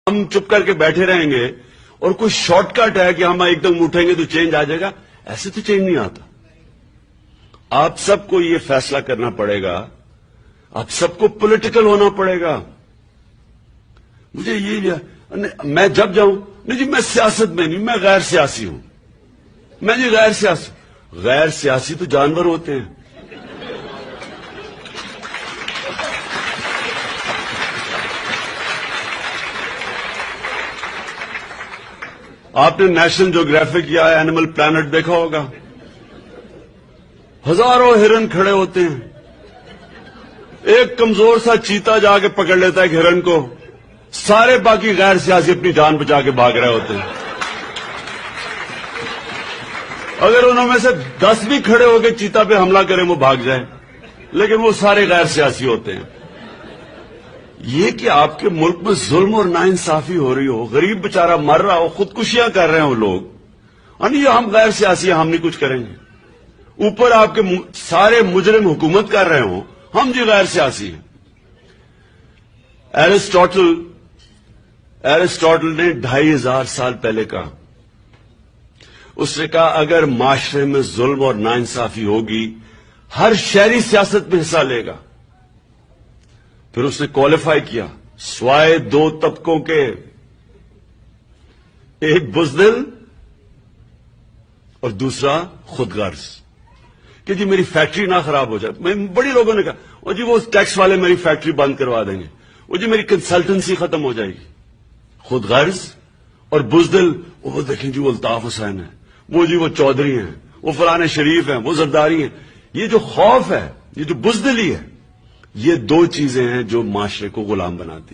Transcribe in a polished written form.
ہم چپ کر کے بیٹھے رہیں گے اور کوئی شارٹ کٹ ہے کہ ہم ایک دم اٹھیں گے تو چینج آ جائے گا، ایسے تو چینج نہیں آتا. آپ سب کو یہ فیصلہ کرنا پڑے گا، آپ سب کو پولیٹیکل ہونا پڑے گا. مجھے یہ میں جب جاؤں نہیں جی میں سیاست میں نہیں، میں غیر سیاسی ہوں. میں جی غیر سیاسی تو جانور ہوتے ہیں. آپ نے نیشنل جیوگرافک یا اینیمل پلانٹ دیکھا ہوگا، ہزاروں ہرن کھڑے ہوتے ہیں، ایک کمزور سا چیتا جا کے پکڑ لیتا ہے ایک ہرن کو، سارے باقی غیر سیاسی اپنی جان بچا کے بھاگ رہے ہوتے ہیں. اگر انہوں میں سے 10 بھی کھڑے ہو کے چیتا پہ حملہ کریں وہ بھاگ جائیں، لیکن وہ سارے غیر سیاسی ہوتے ہیں. یہ کہ آپ کے ملک میں ظلم اور ناانصافی ہو رہی ہو، غریب بیچارہ مر رہا ہو، خودکشیاں کر رہے ہوں لوگ، یہ ہم غیر سیاسی ہیں، ہم نہیں کچھ کریں گے. اوپر آپ کے سارے مجرم حکومت کر رہے ہوں، ہم جی غیر سیاسی ہیں. ایرسٹوٹل نے 2500 سال پہلے کہا، اس نے کہا اگر معاشرے میں ظلم اور ناانصافی ہوگی ہر شہری سیاست میں حصہ لے گا. پھر اس نے کوالیفائی کیا سوائے 2 طبقوں کے، ایک بزدل اور دوسرا خود غرض، کہ جی میری فیکٹری نہ خراب ہو جائے. بڑی لوگوں نے کہا جی وہ ٹیکس والے میری فیکٹری بند کروا دیں گے، وہ جی میری کنسلٹنسی ختم ہو جائے گی. خود غرض اور بزدل، وہ دیکھیں جی وہ الطاف حسین ہے، وہ جی وہ چودھری ہیں، وہ فلانے شریف ہیں، وہ زرداری ہیں. یہ جو خوف ہے، یہ جو بزدلی ہے، یہ 2 چیزیں ہیں جو معاشرے کو غلام بناتی.